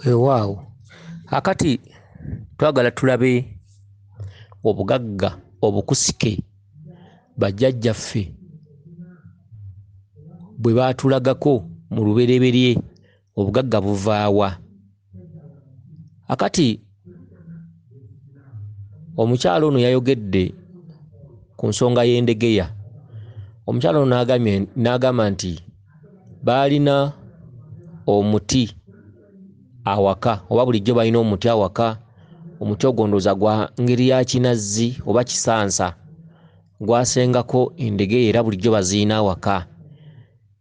Weewaawo akati twagala tulabe obugagga obukusike bajjajjaffe bwe baatulagako mu lubereberye. Obugagga buvaawa? Akati omukyalo ono yayogedde ku nsonga y'endegeya. Omukyalo ono n'agamba nti baalina omuti awaka, oba bulijjo balina omuti awaka. Omuti ogwo ndowooza gwa ngeri ya kinazzi oba kisansa, gwasengako endegeya era bulijjo baziyina awaka.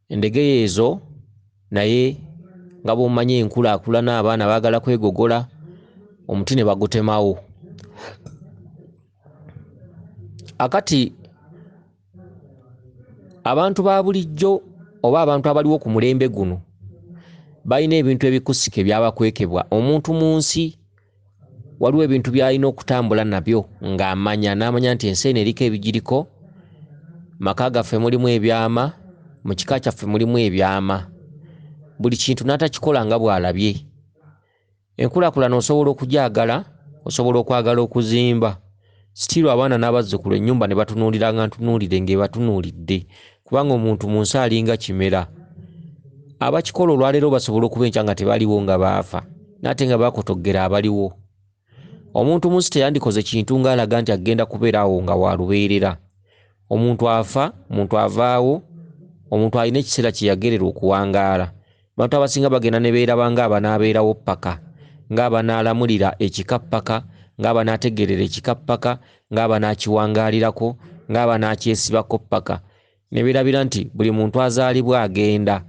Endegeya ezo naye nga bw'omanyi enkulaakulana, abaana baagala kwegogola, omuti ne bagutemawo. Akati abantu ba bulijjo oba abantu abaliwo ku mulembe guno balina ebintu ebikusike byabakwekebwa. Omuntu mu nsi waliwo ebintu by'alina okutambula nabyo ng'amanya, n'amanya nti ensi eno eriko ebigiriko, maka gaffe mulimu ebyama, mu kika kyaffe mulimu ebyama. Buli kintu n'atakikola nga bw'alabye. Enkulaakulana osobola okugyagala, osobola okwagala okuzimba, sitiiru abaana n'abazzukulu ennyumba ne batunuulira nga ntunuulire ng'ebatunuulidde, kubanga omuntu mu nsi alinga kimera. Abakikola olwaleero basobola okuba enkya nga tebaliwo nga baafa, n'ate nga bakotoggera abaliwo. Omuntu mu nsi teyandikoze kintu ng'alaga nti agenda kubeera awo nga walubeerera. Omuntu afa, omuntu avaawo, omuntu alina ekiseera kye yagerera okuwangaala. Abantu abasinga bagenda ne beeraba ng'abanaabeerawo ppaka, ng'abanaalamulira ekika ppaka, ng'abanaategerera ekika ppaka, ng'abanaakiwangaalirako, ng'abanaakyesibako ppaka. Ne beerabira nti buli muntu azaalibwa agenda.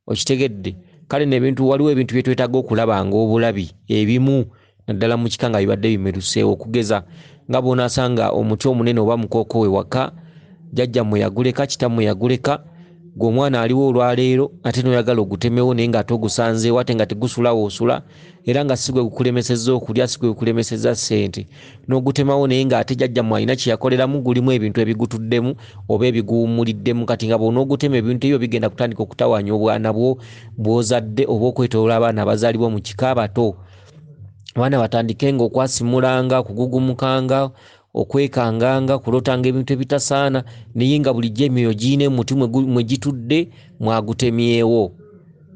Okitegedde? Kale n'ebintu, waliwo ebintu bye twetaaga okulaba ng'obulabi ebimu naddala mu kika nga bibadde bimeruseewo, okugeza nga bw'onaasanga omuti omunene oba mukooko we waka, jjajjammwe yaguleka, kitammwe yaguleka, gwe omwana aliwo olwaleero ate n'oyagala ogutemewo naye ng'ate ogusanzeewo ate nga tegusula woosula, era nga si gwe gukulemesezza okulya, si gwe gukulemesezza ssente, n'ogutemawo naye ng'ate jjajjammwe alina kye yakoleramu, gulimu ebintu ebigutuddemu oba ebiguwummuliddemu. Kati nga bw'onoogutema ebintu ebyo bigenda kutandika okutawaanya obwana bwo bw'ozadde oba okwetooloola abaana abazaalibwa mu kika abato. Abaana batandike ng'okwasimulanga, okugugumukanga, okwekanganga, kulootanga ebintu ebitasaana, naye nga bulijjo emyoyo giyina muti mwe gitudde mwagutemyewo.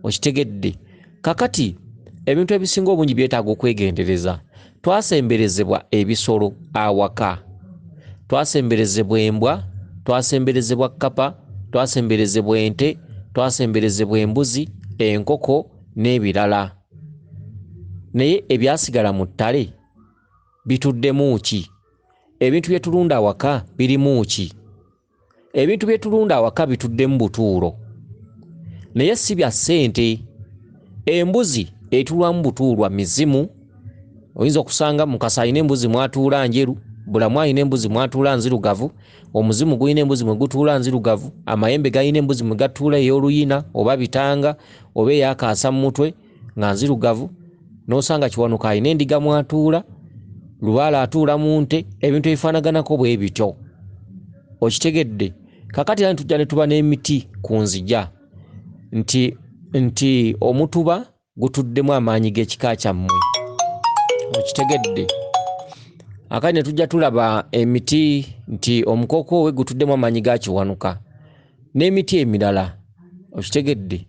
Okitegedde? Kakati ebintu ebisinga obungi byetaaga okwegendereza. Twasemberezebwa ebisolo awaka, twasemberezebwa embwa, twasemberezebwa kkapa, twasemberezebwa ente, twasemberezebwa embuzi, enkoko n'ebirala. Naye ebyasigala mu ttale bituddemu ki? Ebintu bye tulunda awaka birimu ki? Ebintu bye tulunda awaka bituddemu butuulo, naye si bya ssente. Embuzi etulwamu butuulwa mizimu. Oyinza okusanga Mukasa alina embuzi mwatuula njeru, Bulamu alina embuzi mwatuula nzirugavu, omuzimu gulina embuzi mwe gutuula nzirugavu, amayembe galina embuzi mwe gatuula ey'oluyina oba bitanga oba eyakaasa mu mutwe nga nzirugavu, n'osanga Kiwanuka alina endiga mwatuula, Lubaale atuula mu nte, ebintu ebifaanaganako bwe bityo. Okitegedde? Kakati era tujja ne tuba n'emiti ku nzija nti omutuba gutuddemu amaanyi g'ekika kyammwe. Okitegedde? Akati ne tujja tulaba emiti nti omukooko we gutuddemu amaanyi ga Kiwanuka n'emiti emirala. Okitegedde?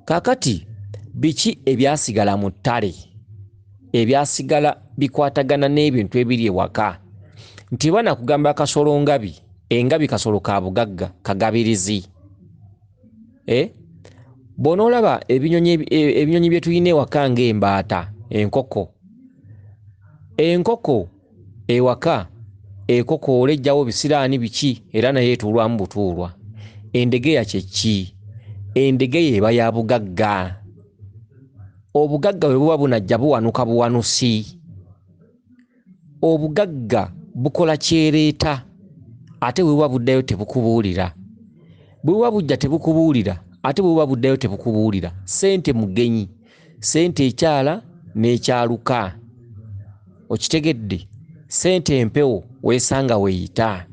Kakati biki ebyasigala mu ttale, ebyasigala bikwatagana n'ebintu ebiri ewaka? Nti bana kugamba akasolo ngabi, engabi kasolo ka bugagga, kagabirizi. Bw'onoolaba ebinyonyi bye tulina ewaka ng'embaata, enkoko ewaka, enkoko olejjawo bisiraani biki era naye etuulwamu butuulwa. Endegeya kye ki? Endegeya eba ya bugagga. Obugagga bwe buba bunajja buwanuka buwanusi. Obugagga bukola kyereeta, ate bwe buba buddayo tebukubuulira. Bwe buba bujja tebukubuulira, ate bwe buba buddayo tebukubuulira. Ssente mugenyi, ssente ekyala n'ekyaluka. Okitegedde? Ssente empewo weesanga weeyita.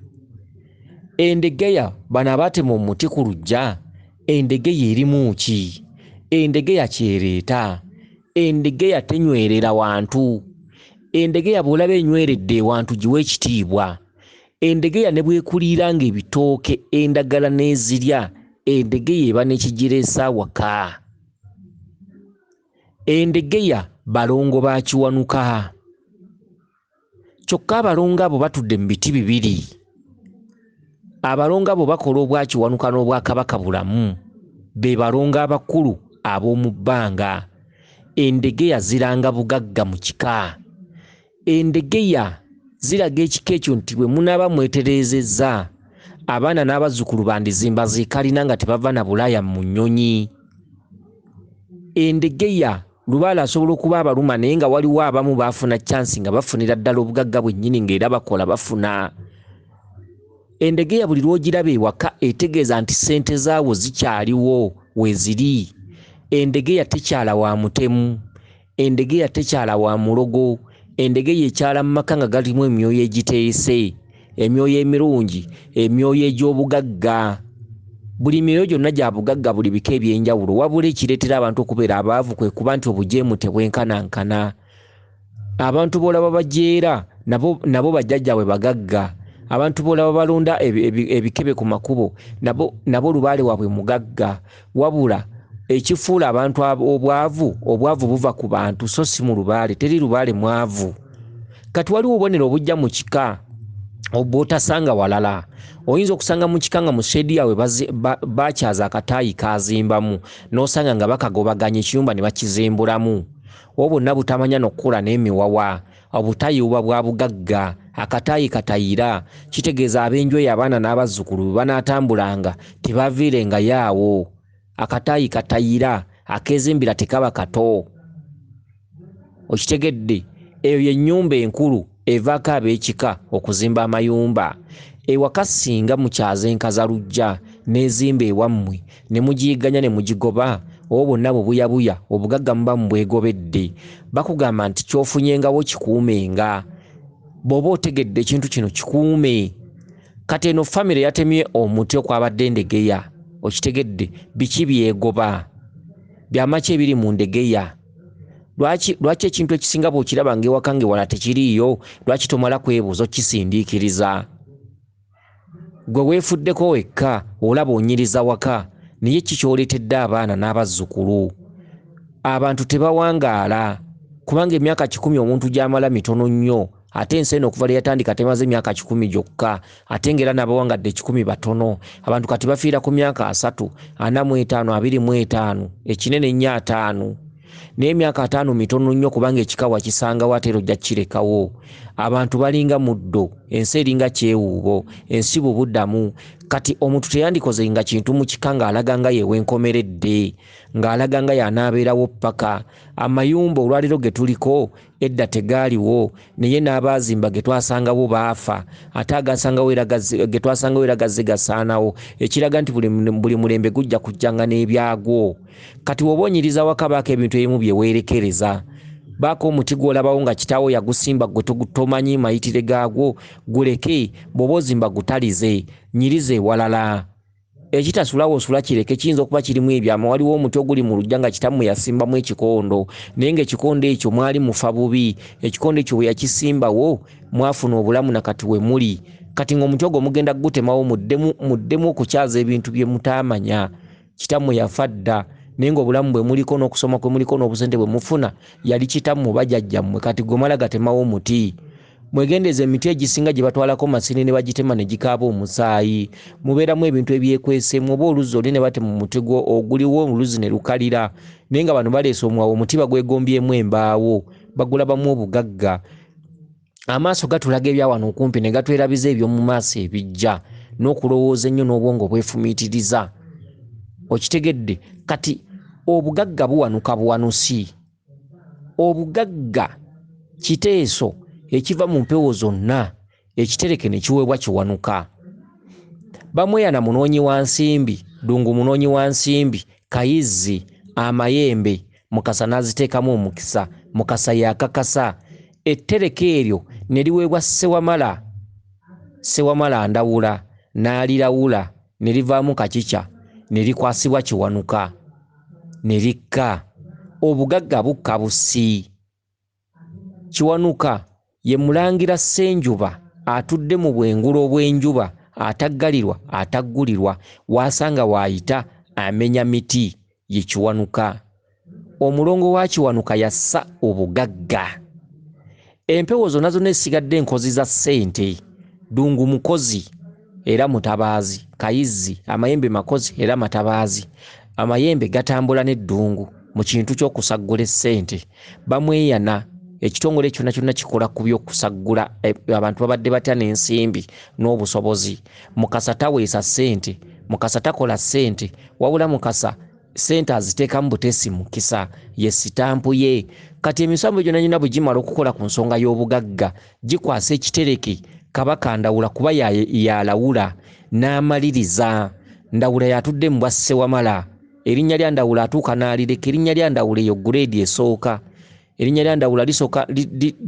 Endegeya bano abaatema omuti ku luggya, endegeya erimu ki? Endegeya kyereeta. Endegeya tenywerera wantu. Endegeya bw'olaba enyweredde wantu giwe ekitiibwa. Endegeya ne bwekuliranga ebitooke endagala n'ezirya, endegeya eba n'ekigireesa waka. Endegeya balongo ba kiwanuka. Kyokka abalongo abo batudde mu biti bibiri. Abalongo abo bakola obwa kiwanuka n'obwa kabaka bulamu. Be balongo abakulu ab'omu bbanga. Endegeya ziranga bugagga mu kika. Endegeya ziraga ekika ekyo nti bwe munaaba mwetereezezza abaana n'abazzukulu bandizimba ziikalina nga tebava na bulaaya mu nnyonyi. Endegeya lubaala asobola okuba abaluma naye nga waliwo abamu baafuna chansi nga bafunira ddala obugagga bwennyini ng'era bakola bafuna. Endegeya buli lw'ogiraba ewaka etegeeza nti ssente zaawo zikyaliwo weeziri. Endegeya tekyala wa mutemu. Endegeya tekyala wa mulogo. Endegeya ekyala mu maka nga galimu emyoyo egiteese, emyoyo emirungi, emyoyo egy'obugagga. Buli myoyo gyonna gya bugagga buli bika ebyenjawulo, wabula ekireetera abantu okubeera abaavu kwe kuba nti obujeemu tebwenkanankana. Abantu b'olaba bajeera nabo bajjajjaabwe bagagga. Abantu b'olaba balonda ebikebe ku makubo nabo lubaale waabwe mugagga. Wabula ekifuula abantu obwavu buva ku bantu so si mu lubaale, teri lubaale mwavu. Kati waliwo obubonero obujja mu kika bw'otasanga walala. Oyinza okusanga mu kika nga mu sheedi yaabwe bakyaza akataayi kazimbamu n'osanga nga bakagobaganya ekiyumba ne bakizimbulamu. Obwo bwonna butamanya n'okukula n'emiwawa. Obutaayi buba bwa bugagga. Akataayi katayira kitegeeza ab'enju eyo abaana n'abazzukulu banaatambulanga tebaviirenga yaawo. Akataayi katayira akezimbira tekaba kato. Okitegedde? Eyo y'ennyumba enkulu evaako ab'ekika okuzimba amayumba. Ewaka singa mukyaza enkazalujja n'ezimba ewammwe ne mugiyigganya ne mugigoba, obwo bwonna bubuyabuya obugagga muba mubwegobedde. Bakugamba nti kyofunyengawo kikuumenga. Bw'oba otegedde ekintu kino kikuume. Kati eno famire yatemye omuti okwabadde endegeya. Okitegedde? Biki byegoba? Byamaki ebiri mu ndegeya? Lwaki ekintu ekisinga bw'okiraba ng'ewaka ng'ewala tekiriiyo? Lwaki tomala kwebuuza okisindiikiriza? Gwe weefuddeko wekka olaba onyiriza waka, naye kikyoleetedde abaana n'abazzukulu. Abantu tebawangaala kubanga emyaka 10 omuntu gy'amala mitono nnyo. Ate ensi eno okuva lwe yatandika temaze emyaka 10 gyokka, ate ng'era n'abawangadde 10 batono. Abantu kati bafiira ku myaka 3, 45, 25, ekinene nnyo 5. N'emyaka 5 mitono nnyo kubanga ekikawa kisangawo ate ojja kirekawo. Abantu balinga muddo, ensi eringa kyewuubo, ensi bubuddamu. Kati omuntu teyandikoze nga kintu mu kika ng'alaga nga yewe enkomeredde, ng'alaga nga y'anaabeerawo paka. Amayumba olwaliro ge tuliko edda tegaaliwo, naye n'abaazimba ge twasangawo baafa, ate ge twasangawo era gazze gasaanawo, ekiraga nti buli mulembe gujja kujjanga n'ebyagwo. Kati woba onyiriza waka baako ebintu ebimu bye weerekereza. Baako omuti gw'olabawo nga kitaawo yagusimba gwe tomanyi mayitire gaagwo, guleke. Bw'oba ozimba gutalize, nyirize ewalala. Ekitasulawo osula kireke, kiyinza okuba kirimu ebyama. Waliwo omuti oguli mu lujja nga kitammwe yasimbamu ekikondo, naye ng'ekikondo ekyo mwali mufa bubi. Ekikondo ekyo bwe yakisimbawo mwafuna obulamu na kati we muli. Kati ng'omuti ogwo mugenda gutemawo muddemu okukyaza ebintu bye mutaamanya. Kitammwe yafa dda, naye ng'obulamu bwe muliko n'okusoma kwe muliko n'obusente bwe mufuna yali kitammwe bajjajjammwe. Kati gwe mala gatemawo omuti. Mwegendeze emiti egisinga gye batwalako masini ne bagitema ne gikaaba omusaayi. Mubeeramu ebintu ebyekweseemu. Oba oluzi oli ne batema omuti oguliwo oluzi ne lukalira, naye nga bano baleese omwawo omuti bagwegombyemu embaawo, bagulabamu obugagga. Amaaso gatulaga ebya wano okumpi ne gatwerabiza eby'omu maaso ebijja, n'okulowooza ennyo n'obwongo bwefumiitiriza. Okitegedde? Kati obugagga buwanuka buwanusi. Obugagga kiteeso ekiva mu mpewo zonna, ekitereke ne kiweebwa kiwanuka. Bamweyana munoonyi wa nsimbi, Ddungu munoonyi wa nsimbi, Kayizzi amayembe, Mukasa n'aziteekamu omukisa, Mukasa yakakasa. Ettereke eryo ne liweebwa Ssewamala. Ssewamala ndawula n'alirawula ne livaamu kakica ne likwasibwa kiwanuka ne likka. obugagga bukka busi. Kiwanuka ye mulangira Ssenjuba atudde mu bwengula obw'enjuba ataggalirwa ataggulirwa wasanga waayita amenya miti ye Kiwanuka. Omulongo wa Kiwanuka yassa obugagga. Empewo zonna zonna esigadde enkozi za ssente. Dungu mukozi era mutabaazi, Kayizzi amayembe makozi era matabaazi. Amayembe gatambula n'eddungu mu kintu ky'okusaggula ssente. Bamweyana ekitongole kyonna kyonna kikola ku by'okusaggula abantu babadde batya n'ensimbi n'obusobozi. Mukasa taweesa ssente, Mukasa takola ssente, wabula Mukasa ssente aziteeka mu buteesi mukisa ye sitampu ye. Kati emisambo gyonna gyonna bwe gimala okukola ku nsonga y'obugagga gikwasa ekitereke Kabaka Ndawula kuba yalawula n'amaliriza. Ndawula yatudde mu bwa Ssewamala. Erinnya lya Ndawula atuuka n'alireka. Erinnya lya Ndawula eyo guleedi esooka. Erinnya lya Ndawula lisooka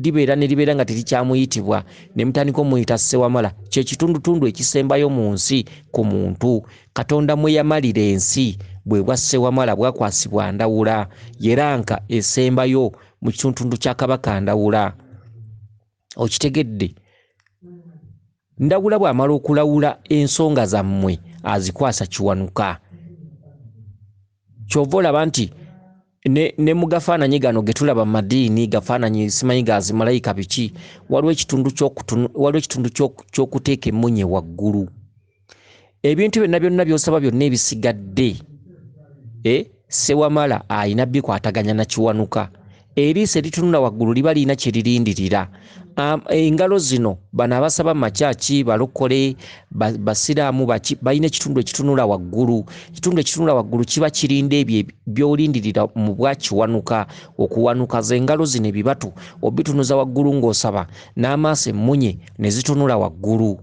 libeera ne libeera nga terikyamuyitibwa ne mutandika omuyita Ssewamala. Kye kitundutundu ekisembayo mu nsi ku muntu. Katonda mwe yamalira ensi bwe bwa Ssewamala bwakwasibwa Ndawula. Yeranka esembayo mu kitundu kya Kabaka Ndawula. Okitegedde? Ndawula bw'amala okulawula ensonga zammwe azikwasa Kiwanuka. Kyova olaba nti ne mu gafaananyi gano ge tulaba mu madiini gafaananyi simanyi gazi malayika biki, waliwo ekitundu ky'okuteeka emmunye waggulu. Ebintu byonna byonna by'osaba byonna ebisigadde Ssewamala ayina bikwataganya na Kiwanuka. Eriiso eritunula waggulu liba lirina kye lirindirira. Engalo zino bano abasaba makyaki balokole basiraamu balina ekitundu ekitunula waggulu. Ekitundu ekitunula waggulu kiba kirinda ebyo by'olindirira mu bwa Kiwanuka okuwanuka. Ze engalo zino ebibatu obitunuza waggulu ng'osaba n'amaaso emmunye ne zitunula waggulu.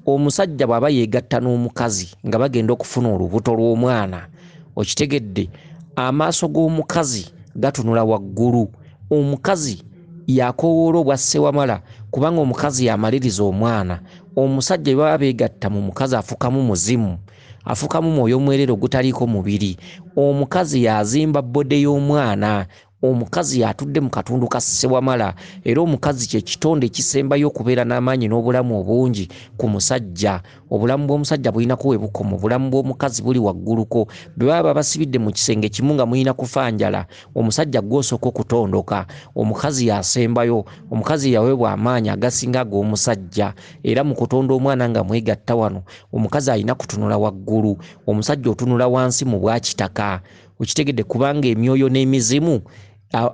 Omusajja bw'aba yeegatta n'omukazi nga bagenda okufuna olubuto lw'omwana, okitegedde, amaaso g'omukazi gatunula waggulu. Omukazi yakoowoola obwa Ssewamala kubanga omukazi yamaliriza omwana. Omusajja bwe baba beegatta mu mukazi afukamu muzimu, afukamu mwoyo mwerero gutaliiko mubiri. Omukazi yazimba bbode y'omwana. Omukazi yatudde mu katundu ka Ssewamala era omukazi kye kitonde ekisembayo okubeera n'amaanyi n'obulamu obungi ku musajja. Obulamu bw'omusajja bulina kuwe bukoma, obulamu bw'omukazi buli wagguluko. Bwe baba basibidde mu kisenge kimu nga mulina kufanjala, omusajja gw'osooka okutondoka. Omukazi yasembayo, omukazi yaweebwa amaanyi agasinga ag'omusajja. Era mu kutonda omwana nga mwegatta wano, omukazi alina kutunula waggulu, omusajja otunula wansi mu bwa kitaka. Okitegedde? Kubanga emyoyo n'emizimu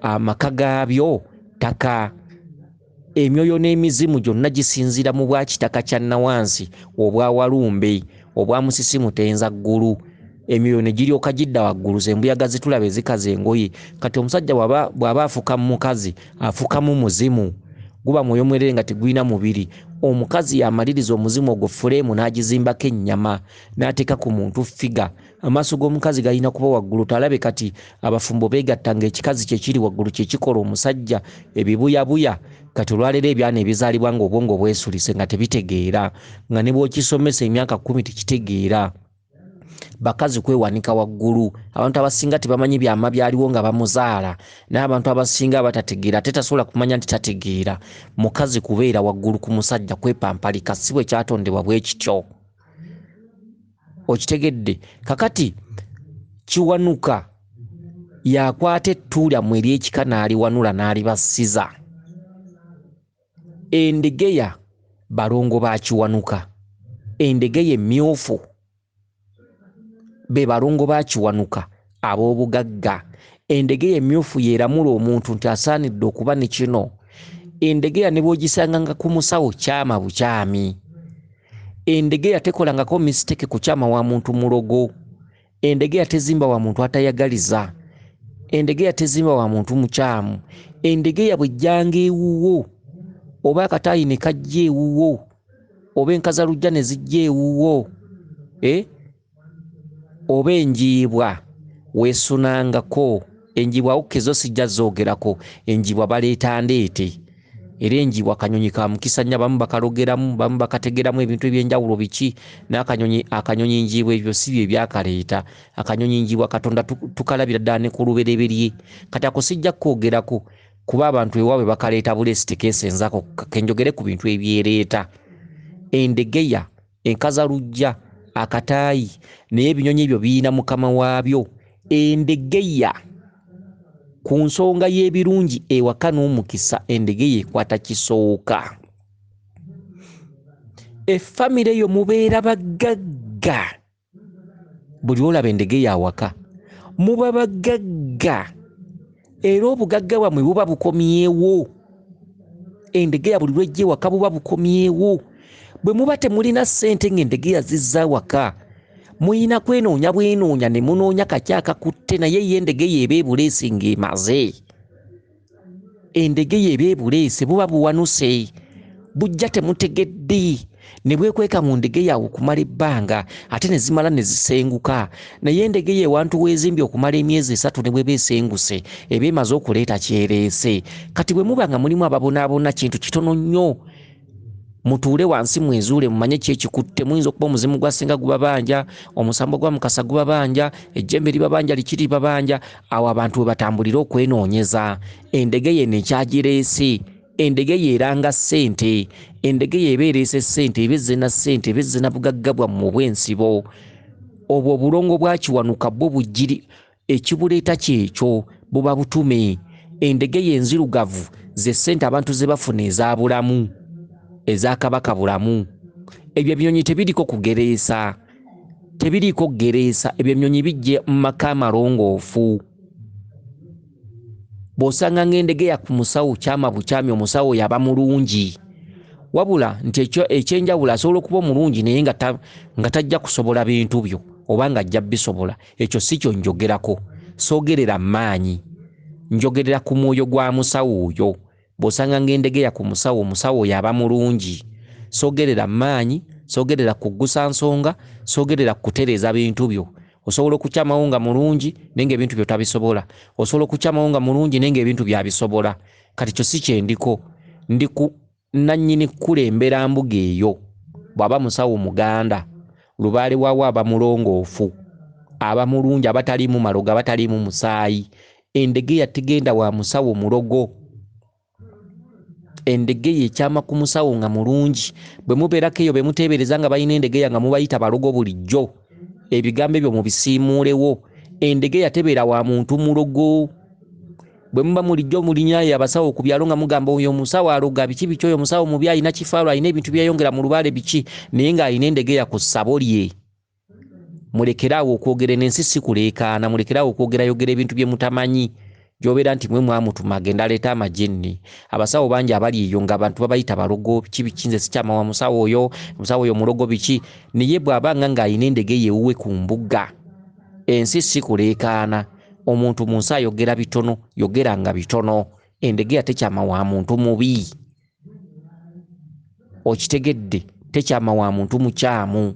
amaka gaabyo ttaka. Emyoyo n'emizimu gyonna gisinzira mu bwa kitaka kya Nawansi, obwa Walumbe, obwa Musisimu Tenzaggulu. Emyoyo ne giryoka gidda waggulu, ze mbuyaga zitulaba ezikaza engoye. Kati omusajja bw'aba afuka mu mukazi afukamu muzimu, guba mwoyo mwerere nga tegulina mubiri. Omukazi yamaliriza omuzimu ogwo fuleemu n'agizimbako ennyama n'ateeka ku muntu figa. Amaaso g'omukazi galina kuba waggulu talabe kati abafumbo beegatta ng'ekikazi kye kiri waggulu kye kikola omusajja ebibuyabuya. Kati olwaleero ebyana ebizaalibwa nga obwongo bwesulise nga tebitegeera, nga ne bw'okisomesa emyaka 10 tekitegeera. Bakazi kwewanika waggulu. Abantu abasinga tebamanyi byama byaliwo nga bamuzaala, n'abantu abasinga batategeera ate tasobola kumanya nti tategeera. Mukazi kubeera waggulu ku musajja kwepampalika si bwe kyatondebwa bwe kityo. Okitegedde? Kakati Kiwanuka yakwata ettuulyamu ery'ekika n'aliwanula n'alibasiza. Endegeya balongo ba Kiwanuka. Endegeya emmyufu be balongo ba Kiwanuka ab'obugagga. Endegeya emmyufu yeeramula omuntu nti asaanidde okuba ne kino. Endegeya ne bw'ogisanganga ku musawo kyama bukyami. Endegeya tekolangako mistake ku kyama wa muntu mulogo. Endegeya tezimba wa muntu atayagaliza. Endegeya tezimba wa muntu mukyamu. Endegeya bw'ejjanga ewuwo oba akataayi ne kajja ewuwo oba enkazalujja ne zijja ewuwo oba enjiibwa weesunangako. Enjiibwa okkezo sijja zoogerako, enjiibwa baleeta ndeete. era enjiibwa akanyonyi ka mukisa nnyo, abamu bakalogeramu, bamu bakategeramu ebintu ebyenjawulo biki. Akanyonyi njiibwa ebyo si bye byakaleeta. Akanyonyi njiibwa Katonda tukalabira ddala ne ku lubereberye. Kati ako sijja kwogerako kuba abantu ewaabwe bakaleeta buleesi tekeesenzako, kenjogere ku bintu ebyereeta. Endegeya, enkazalujja, akataayi, naye ebinyonyi ebyo biyina mukama waabyo. Endegeya ku nsonga y'ebirungi ewaka n'omukisa, endegeya ekwata kisooka. Effamire eyo mubeera bagagga. Buli olaba endegeya awaka muba bagagga, era obugagga bwammwe buba bukomyewo. Endegeya buli lwejja ewaka buba bukomyewo. Bwe muba temulina ssente ng'endegeya zizza waka, muyina kwenoonya bwenoonya ne munoonya kaki akakutte, naye ye endegeya eba ebuleesi ng'emaze. Endegeya eba ebuleesi, buba buwanuse, bujja temutegedde. Ne bwekweka mu ndegeya awo okumala ebbanga, ate ne zimala ne zisenguka. Naye endegeya ewantu weezimbye okumala emyezi 3 ne bweba esenguse, eba emaze okuleeta kyereese. Kati bwe muba nga mulimu ababonaabona, kintu kitono nnyo. Mutuule wansi mwezuule mumanye ki ekikutte. Muyinza okuba omuzimu gwa ssenga gubabanja, omusambo gwa mukasa gubabanja, ejjembe libabanja, likiri libabanja. Awo abantu we batambulira okwenoonyeza. Endegeya eno ekyagireese, endegeya eranga ssente, endegeya eba ereese ssente, eba ezze na ssente, eba ezze na bugagga bwammwe obw'ensibo. Obwo obulongo bwakiwanuka bwo bugiri, ekibuleeta kyekyo, buba butume. Endegeya enzirugavu ze ssente abantu ze bafuna eza bulamu, eza kabaka bulamu. Ebyo ebinyonyi tebiriko kugereesa, tebiriko kugereesa. Ebyo ebinyonyi bijje mu maka amalongoofu. Bw'osanga ng'endegeya ku musawo kyama bukyami, omusawo yaba mulungi. Wabula nti ekyenjawulo asobola okuba omulungi naye nga tajja kusobola bintu byo, oba nga ajja bisobola. Ekyo si kyo njogerako, soogerera maanyi, njogerera ku mwoyo gwa musawo oyo. Bw'osanga ng'endegeya ku musawo, omusawo yaba mulungi. Soogerera maanyi, soogerera kuggusa nsonga, soogerera kutereeza bintu byo. Osobola okukyamawo nga mulungi naye ng'ebintu byo tabisobola. Osobola okukyamawo nga mulungi naye ng'ebintu byabisobola. Kati kyo si kyendiko. Ndi ku nannyini kulembera mbuga eyo. Bw'aba musawo muganda, lubaale waawo aba mulongoofu, aba mulungi, abataliimu malogo, abataliimu musaayi. Endegeya tegenda wa musawo mulogo. Endegeya ekyama ku musawo nga mulungi. Bwe mubeerako eyo be muteebereza nga balina endegeya nga mubayita balogo bulijjo, ebigambo ebyo mubisiimuulewo. Endegeya tebeera wa muntu mulogo. Bwe muba mulijjo mulinyayo abasawo ku byalo nga mugamba oyo omusawo aloga biki biki, oyo omusawo mubi, alina kifaalo, alina ebintu byeyongera mu lubaale biki, naye ng'alina endegeya ku ssabo lye. Mulekeraawo okwogera, n'ensi si kuleekaana. Mulekeraawo okwogerayogera ebintu bye mutamanyi, gy'obeera nti mwe mwamutuma agenda aleeta amajjenni. Abasawo bangi abali eyo nga abantu babayita balogo biki biki, nze sikyama wa musawo oyo mulogo biki, naye bw'abanga ng'alina endegeya ewuwe ku mbuga, ensi si kuleekaana. Omuntu mu nsi ayogera bitono, yogeranga bitono. Endegeya tekyama wa muntu mubi, okitegedde, tekyama wa muntu mukyamu.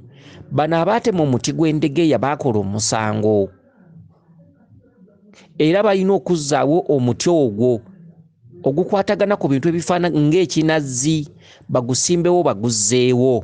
Bano abaatema omuti gw'endegeya baakola omusango, era balina okuzzaawo omuti ogwo ogukwatagana ku bintu ebifaanana ng'ekinazzi, bagusimbewo baguzzeewo.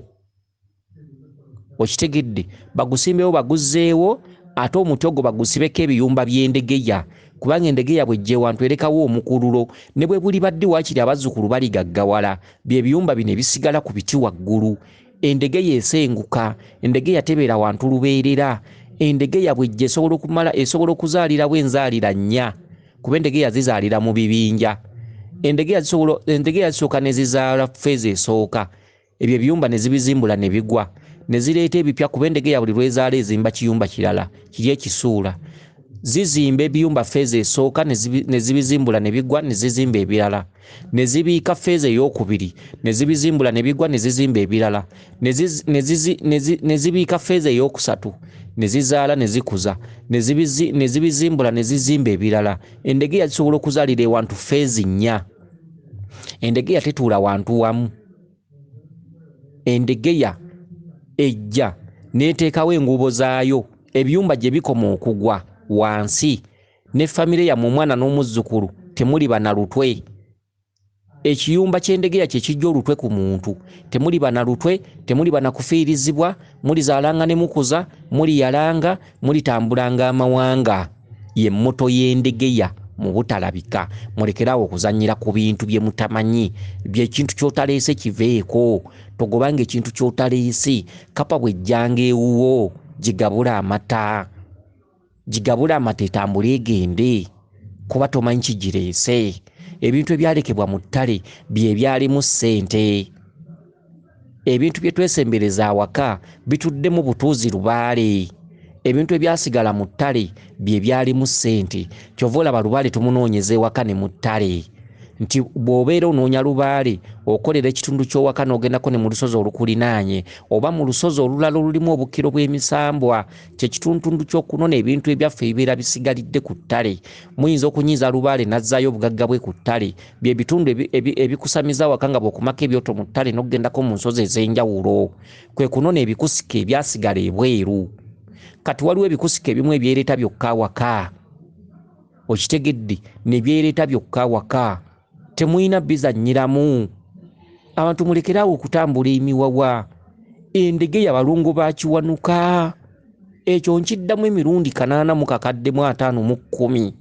Okitegedde, bagusimbewo baguzzeewo, ate omuti ogwo bagusibeko ebiyumba by'endegeya, kubanga endegeya bw'ejja ewantu erekawo omukululo, ne bwe buli badde waakiri abazzukulu baligaggawala, bye biyumba bino ebisigala ku biti waggulu. Endegeya esenguka, endegeya tebeera wantu lubeerera. Endegeya bw'ejja esobola okuzaalirawo enzaalira nnya, kuba endegeya zizaalira mu bibinja. Endegeya zisooka ne zizaala feezi esooka, ebyo ebiyumba ne zibizimbula ne bigwa, ne zireeta ebipya, kuba endegeya buli lwezaala ezimba kiyumba kirala kiri ekisuula. Zizimba ebiyumba feezi esooka ne zibizimbula ne bigwa, ne zizimba ebirala. Ne zibiika feezi ey'okubiri, ne zibizimbula ne bigwa, ne zizimba ebirala. Ne zibiika feezi ey'okusatu, ne zizaala ne zikuza, ne zibizimbula ne zizimba ebirala. Endegeya zisobola okuzaalira ewantu feezi nnya. Endegeya tetuula wantu wamu. Endegeya ejja n'eteekawo enguubo zaayo, ebiyumba gye bikoma okugwa wansi, ne famire yammwe omwana n'omuzzukulu temuli bana lutwe. ekiyumba ky'endegeya kye kijja olutwe ku muntu. Temuli bana lutwe, temuli bana kufiirizibwa, muli zaalanga ne mukuza, muli yalanga, muli tambulanga amawanga. Ye mmoto y'endegeya mu butalabika. Mulekerawo okuzannyira ku bintu bye mutamanyi. By'ekintu ky'otaleese kiveeko. Togobanga ekintu ky'otaleese. Kapa bw'ejjanga ewuwo gigabula amata. Gigabula amata etambule egende. Kuba tomanyi kigireese. Ebintu ebyalekebwa mu ttale bye byalimu ssente. Ebintu bye twesembereza awaka bituddemu butuuzi lubaale. Ebintu ebyasigala mu ttale bye byalimu ssente. Kyova olaba lubaale tumunoonyeza ewaka ne mu ttale. Nti bw'obeera onoonya lubaale okolera ekitundu ky'owaka n'ogendako ne mu lusozi olukulinaanye oba mu lusozi olulala olulimu obukkiro bw'emisambwa, kye kitundu ky'okunona ebintu ebyaffe ebibeera bisigalidde ku ttale. Muyinza okunyiiza lubaale n'azzaayo obugagga bwe ku ttale. Bye bitundu ebikusamiza awaka nga bw'okumako ebyoto mu ttale n'okugendako mu nsozi ez'enjawulo. Kwe kunona ebikusike ebyasigala ebweru. Kati waliwo ebikusike ebimu ebyereeta byokka awaka. Okitegedde ne byereeta byokka awaka. Temuyina bizannyiramu. Abantu mulekerawo okutambula emiwawa. Endegeya balungo bakiwanuka. Ekyo nkiddamu emirundi 80 mu kakadde mu 5 mu 10.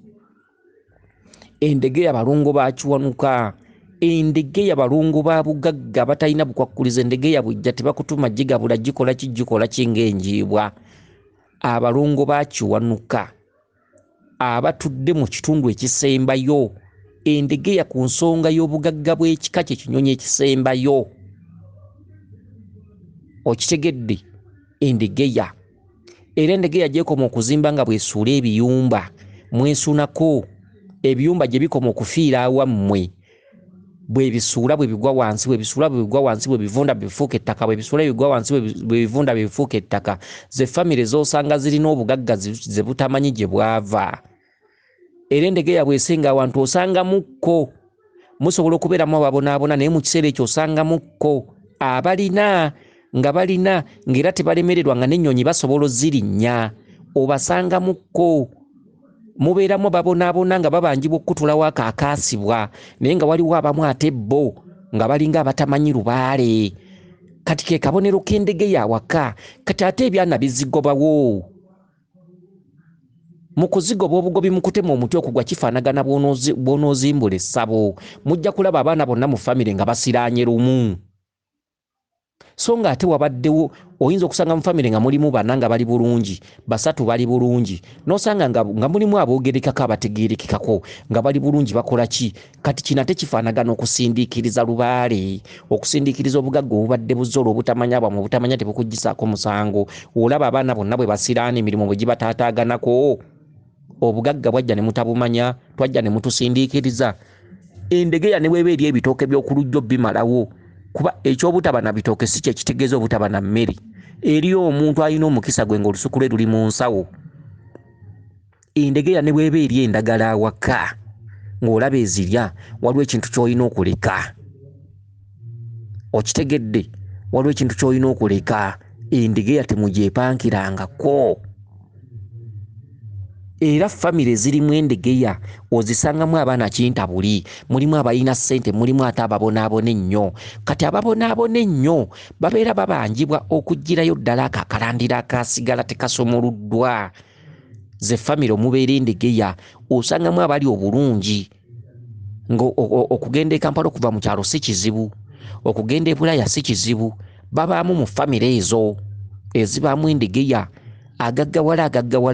Endegeya balungo bakiwanuka. Endegeya balungo ba bugagga batalina bukwakkuliza. Endegeya bujja tebakutuma gigabula gikola ng'enjiibwa. Abalongo bakiwanuka. Abatudde mu kitundu ekisembayo. Endegeya ku nsonga y'obugagga bw'ekika kye kinyonyi ekisembayo. Okitegedde endegeya. Era endegeya gyekoma okuzimba nga bwesuula ebiyumba. Mwesunako ebiyumba gye bikoma okufiira awammwe. Bwe bisuula bwe bigwa wansi, bwe bisuula bwe bigwa wansi, bwe bivunda bwe bifuuka ettaka, bwe bisuula bwe bigwa wansi, bwe bivunda bwe bifuuka ettaka. Ze famire z'osanga zirina obugagga ze butamanyi gye bwava. Era endegeya bw'esenga awantu osanga mukko. Musobola okubeeramu ababonaabona naye mu kiseera ekyo osanga mukko. Abalina ng'era tebalemererwa nga n'ennyonyi basobola ozirinnya. Obasanga mukko. Mubeeramu babonaabona nga babanjibwa okutulawo akaakaasibwa naye nga waliwo abamu ate bo nga balinga abatamanyi lubaale. Kati ke kabonero k'endegeya awaka. Kati ate ebyana bizigobawo. Mu kuzigoba obugobi mu kutema omuti okugwa kifaanagana bw'onoozimbula essabo. Mujja kulaba abaana bonna mu famire nga basiraanye lumu. So nga ate wabaddewo oyinza okusanga mu famire nga mulimu bana nga bali bulungi, 3 bali bulungi, n'osanga nga mulimu aboogerekako abategeerekekako nga bali bulungi bakola ki? Kati kino ate kifaanagana okusindiikiriza lubaale, okusindiikiriza obugagga obubadde buzze olw'obutamanya bwamwe obutamanya tebukuggisaako musango. Olaba abaana bonna bwe basiraana emirimu bwe gibataataaganako. Obugagga bwajja ne mutabumanya, twajja ne mutusindiikiriza. Endegeya ne bw'eba eri ebitooke by'okulujjo bimalawo. Kuba eky'obutaba na bitooke si kye kitegeeza obutaba na mmere. Eri omuntu alina omukisa gwe ng'olusuku lwe luli mu nsawo. Endegeya ne bw'eba eri endagala awaka ng'olaba ezirya, waliwo ekintu ky'olina okuleka. Okitegedde? Waliwo ekintu ky'olina okuleka. Endegeya temugyepankirangako. Era famire zirimu endegeya ozisangamu abaana kintabuli, mulimu abalina ssente, mulimu ate ababonaabona ennyo. Kati ababonaabona ennyo babeera babanjibwa okuggirayo ddala akalandira akasigala tekasomoluddwa. Ze famire omubeera endegeya osangamu abali obulungi. Okugenda e Kampala okuva mu kyalo si kizibu, okugenda e Bulaya si kizibu. Babaamu mu famire ezo ezibaamu endegeya. Agaggawala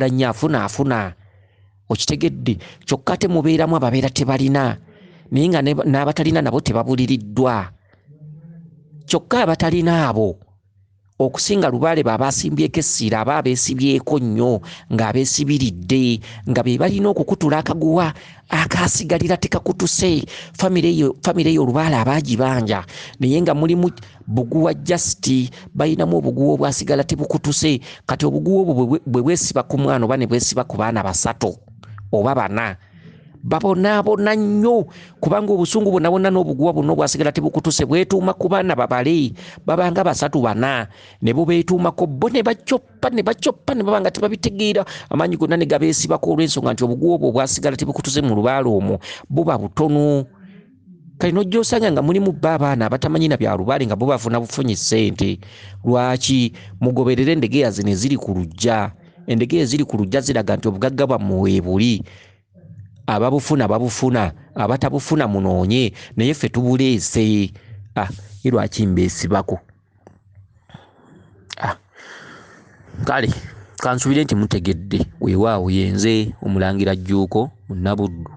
nnyo afuna. Okitegedde? Kyokka ate mubeeramu ababeera tebalina naye nga n'abatalina nabo tebabuliriddwa. Kyokka abatalina abo okusinga lubaale baba asimbyeko essira aba abeesibyeko nnyo ng'abeesibiridde nga be balina okukutula akaguwa akaasigalira tekakutuse. Famire eyo olubaale abaagibanja naye nga mulimu buguwa jasiti, balinamu obuguwa obwasigala tebukutuse. Kati obuguwa obwo bwe bwesiba ku mwana oba ne bwesiba ku baana 3 oba 4 babonaabona nnyo, kubanga obusungu bwonna n'obuguwa bwonna obwasigala tebukutuse bwetuuma ku baana babale babanga 3 4 ne bubeetuumako bo ne bacoppa ne babanga tebabitegeera. Amaanyi gonna ne gabeesibako olw'ensonga nti obuguwa obwo obwasigala tebukutuse mu lubaale omwo buba butono. kale nojja osanga nga mulimu bba abaana abatamanyi na bya lubaale nga bo bafuna bufunyi ssente. Lwaki mugoberere endegeya zino eziri ku lujja? Endegeya eziri ku lujja ziraga nti obugagga bwammwe weebuli, ababufuna babufuna, abatabufuna munoonye, naye ffe tubuleese. Lwaki mbeesibako? Kale kansubire nti mutegedde. Weewaawo yenze Omulangira Jjuuko Munabuddu.